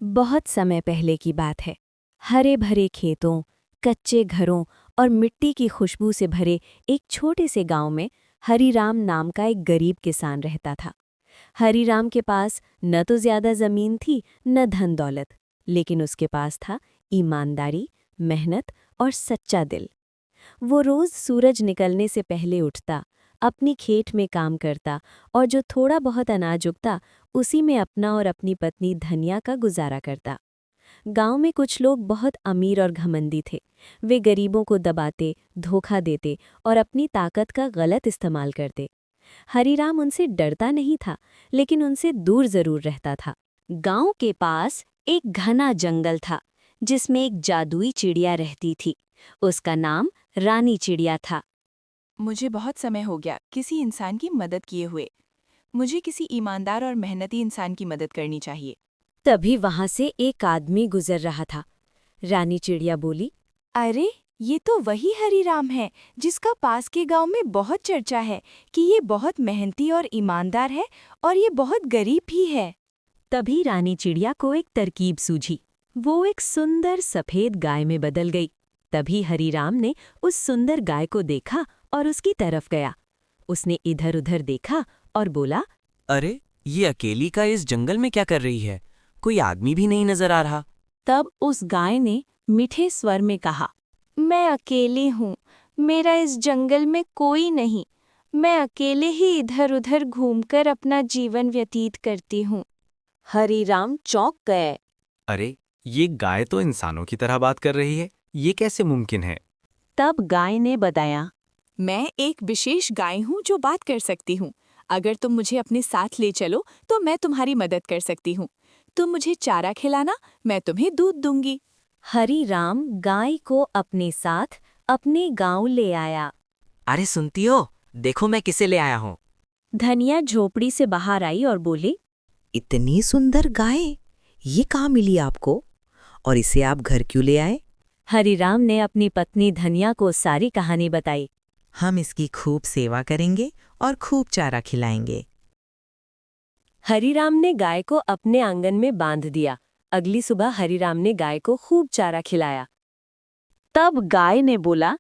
बहुत समय पहले की बात है। हरे भरे खेतों, कच्चे घरों और मिट्टी की खुशबू से भरे एक छोटे से गांव में हरीराम नाम का एक गरीब किसान रहता था। हरीराम के पास न तो ज्यादा जमीन थी न धन दौलत, लेकिन उसके पास था ईमानदारी, मेहनत और सच्चा दिल। वो रोज सूरज निकलने से पहले उठता, अपनी खेत में काम करता और जो थोड़ा बहुत अनाज उगता उसी में अपना और अपनी पत्नी धनिया का गुजारा करता। गांव में कुछ लोग बहुत अमीर और घमंडी थे। वे गरीबों को दबाते, धोखा देते और अपनी ताकत का गलत इस्तेमाल करते। हरीराम उनसे डरता नहीं था, लेकिन उनसे दूर जरूर रहता था। गांव के पास एक घना जंगल था, जिसमें एक जादुई चिड़िया रहती थी। उसका नाम रानी चिड़िया था। मुझे बहुत समय हो गया किसी इंसान की मदद किए हुए। मुझे किसी ईमानदार और मेहनती इंसान की मदद करनी चाहिए। तभी वहां से एक आदमी गुजर रहा था। रानी चिड़िया बोली, अरे, ये तो वही हरीराम है जिसका पास के गांव में बहुत चर्चा है कि ये बहुत मेहनती और ईमानदार है और ये बहुत गरीब भी है। तभी रानी चिड़िया को एक तरकीब सूझी। वो एक सुंदर सफेद गाय में बदल गई। तभी हरीराम ने उस सुंदर गाय को देखा और उसकी तरफ गया। उसने इधर-उधर देखा और बोला, अरे, ये अकेली का इस जंगल में क्या कर रही है? कोई आदमी भी नहीं नजर आ रहा। तब उस गाय ने मीठे स्वर में कहा, मैं अकेली हूँ, मेरा इस जंगल में कोई नहीं। मैं अकेले ही इधर-उधर घूमकर अपना जीवन व्यतीत करती हूँ। हरीराम चौंक गए। अरे, ये गाय तो इंसानों की तरह बात कर रही है। ये कैसे मुमकिन है? तब गाय ने बताया, मैं एक विशेष गाय हूँ जो बात कर सकती हूँ। अगर तुम मुझे अपने साथ ले चलो तो मैं तुम्हारी मदद कर सकती हूँ। तुम मुझे चारा खिलाना, मैं तुम्हें दूध दूंगी। हरीराम गाय को अपने साथ अपने गांव ले आया। अरे सुनती हो, देखो मैं किसे ले आया हूँ। धनिया झोपड़ी से बाहर आई और बोली, इतनी सुंदर गाय, ये कहाँ मिली आपको? और इसे आप घर क्यों ले आए? हरीराम ने अपनी पत्नी धनिया को सारी कहानी बताई। हम इसकी खूब सेवा करेंगे और खूब चारा खिलाएंगे। हरीराम ने गाय को अपने आंगन में बांध दिया। अगली सुबह हरीराम ने गाय को खूब चारा खिलाया। तब गाय ने बोला,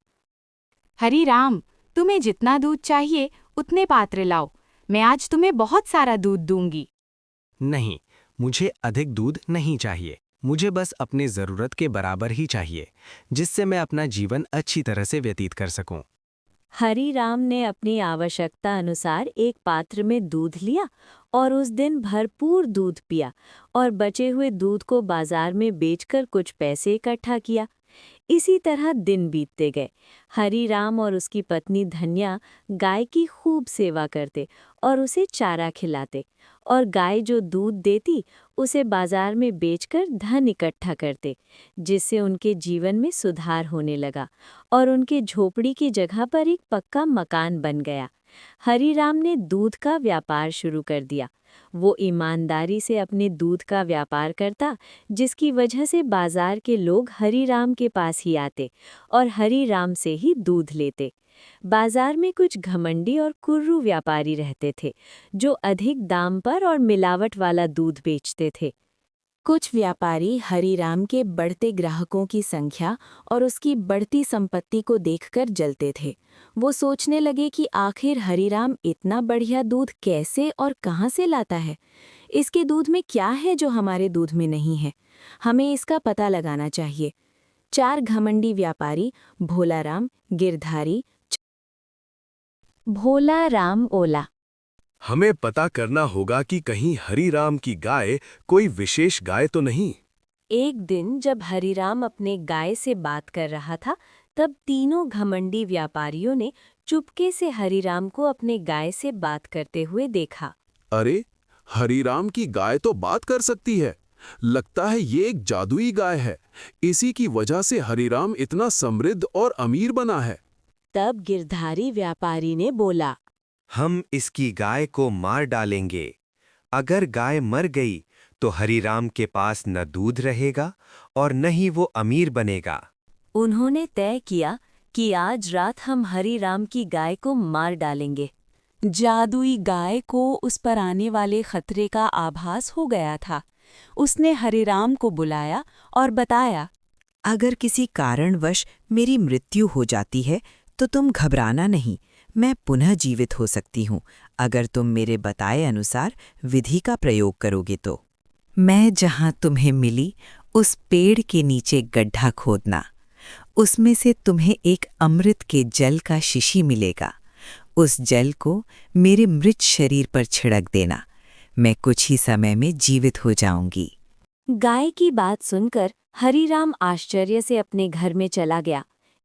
हरीराम, तुम्हें जितना दूध चाहिए उतने पात्र लाओ। मैं आज तुम्हें बहुत सारा दूध दूंगी। नहीं, मुझे अधिक दूध नहीं चाहिए। मुझे बस अपनी ज़रूरत के बराबर ही चाहिए, जिससे मैं अपना जीवन अच्छी तरह से व्यतीत कर सकूं। हरीराम ने अपनी आवश्यकता अनुसार एक पात्र में दूध लिया और उस दिन भरपूर दूध पिया और बचे हुए दूध को बाजार में बेचकर कुछ पैसे इकट्ठा किया। इसी तरह दिन बीतते गए। हरीराम और उसकी पत्नी धन्या गाय की खूब सेवा करते और उसे चारा खिलाते, और गाय जो दूध देती उसे बाजार में बेचकर धन इकट्ठा करते, जिससे उनके जीवन में सुधार होने लगा और उनके झोपड़ी की जगह पर एक पक्का मकान बन गया। हरीराम ने दूध का व्यापार शुरू कर दिया। वो ईमानदारी से अपने दूध का व्यापार करता, जिसकी वजह से बाजार के लोग हरीराम के पास ही आते और हरीराम से ही दूध लेते। बाजार में कुछ घमंडी और कुर्रू व्यापारी रहते थे, जो अधिक दाम पर और मिलावट वाला दूध बेचते थे। कुछ व्यापारी हरीराम के बढ़ते ग्राहकों की संख्या और उसकी बढ़ती संपत्ति को देखकर जलते थे। वो सोचने लगे कि आखिर हरीराम इतना बढ़िया दूध कैसे और कहाँ से लाता है। इसके दूध में क्या है जो हमारे दूध में नहीं है? हमें इसका पता लगाना चाहिए। 4 घमंडी व्यापारी भोलाराम, गिरधारी, भोलाराम ओला। हमें पता करना होगा कि कहीं हरीराम की गाय कोई विशेष गाय तो नहीं। एक दिन जब हरीराम अपने गाय से बात कर रहा था, तब तीनों घमंडी व्यापारियों ने चुपके से हरीराम को अपने गाय से बात करते हुए देखा। अरे, हरीराम की गाय तो बात कर सकती है। लगता है ये एक जादुई गाय है। इसी की वजह से हरीराम इतना समृद्ध और अमीर बना है। तब गिरधारी व्यापारी ने बोला, हम इसकी गाय को मार डालेंगे। अगर गाय मर गई तो हरीराम के पास न दूध रहेगा और न ही वो अमीर बनेगा। उन्होंने तय किया कि आज रात हम हरीराम की गाय को मार डालेंगे। जादुई गाय को उस पर आने वाले खतरे का आभास हो गया था, उसने हरिराम को बुलाया और बताया, अगर किसी कारणवश मेरी मृत्यु हो जाती है तो तुम घबराना नहीं, मैं पुनः जीवित हो सकती हूँ अगर तुम मेरे बताए अनुसार विधि का प्रयोग करोगे तो। मैं जहाँ तुम्हें मिली उस पेड़ के नीचे गड्ढा खोदना, उसमें से तुम्हें एक अमृत के जल का शिशी मिलेगा। उस जल को मेरे मृत शरीर पर छिड़क देना, मैं कुछ ही समय में जीवित हो जाऊंगी। गाय की बात सुनकर हरीराम आश्चर्य से अपने घर में चला गया।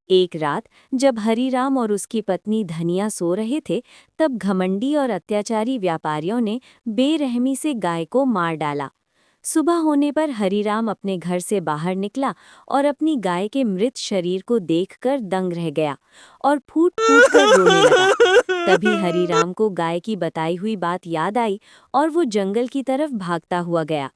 एक रात जब हरीराम और उसकी पत्नी धनिया सो रहे थे, तब घमंडी और अत्याचारी व्यापारियों ने बेरहमी से गाय को मार डाला। सुबह होने पर हरीराम अपने घर से बाहर निकला और अपनी गाय के मृत शरीर को देखकर दंग रह गया और फूट-फूट कर रोने लगा। तभी हरीराम को गाय की बताई हुई बात याद आई और वो जंगल की तरफ भागता हुआ गया।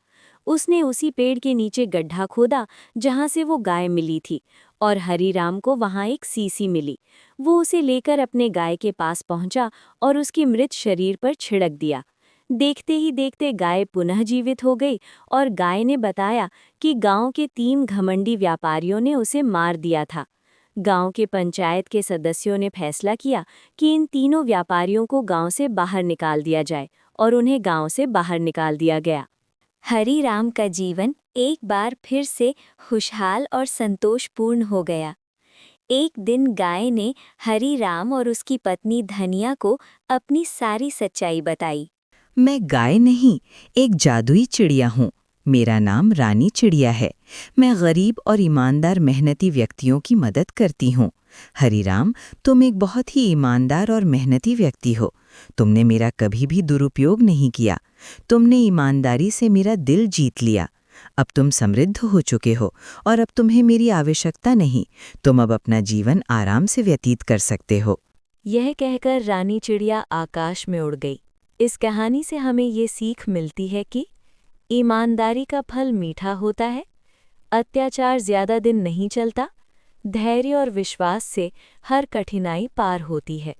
उसने उसी पेड़ के नीचे गड्ढा खोदा जहां से वो गाय मिली थी और हरीराम को वहां एक सीसी मिली। वो उसे लेकर अपने गाय के पास पहुंचा और उसकी मृत शरीर पर छिड़क दिया। देखते ही देखते गाय पुनः जीवित हो गई और गाय ने बताया कि गांव के 3 घमंडी व्यापारियों ने उसे मार दिया था। गांव के पंचायत के सदस्यों ने फैसला किया कि इन तीनों व्यापारियों को गांव से बाहर निकाल दिया जाए और उन्हें गांव से बाहर निकाल दिया गया। हरीराम का जीवन एक बार फिर से खुशहाल और संतोषपूर्ण हो गया। एक दिन गाय ने हरीराम और उसकी पत्नी धनिया को अपनी सारी सच्चाई बताई। मैं गाय नहीं, एक जादुई चिड़िया हूँ। मेरा नाम रानी चिड़िया है। मैं गरीब और ईमानदार मेहनती व्यक्तियों की मदद करती हूँ। हरीराम, तुम एक बहुत ही ईमानदार और मेहनती व्यक्ति हो। तुमने मेरा कभी भी दुरुपयोग नहीं किया। तुमने ईमानदारी से मेरा दिल जीत लिया। अब तुम समृद्ध हो चुके हो और अब तुम्हें मेरी आवश्यकता नहीं। तुम अब अपना जीवन आराम से व्यतीत कर सकते हो। यह कहकर रानी चिड़िया आकाश में उड़ गई। इस कहानी से हमें ये सीख मिलती है कि ईमानदारी का फल मीठा होता है, अत्याचार ज्यादा दिन नहीं चलता, धैर्य और विश्वास से हर कठिनाई पार होती है।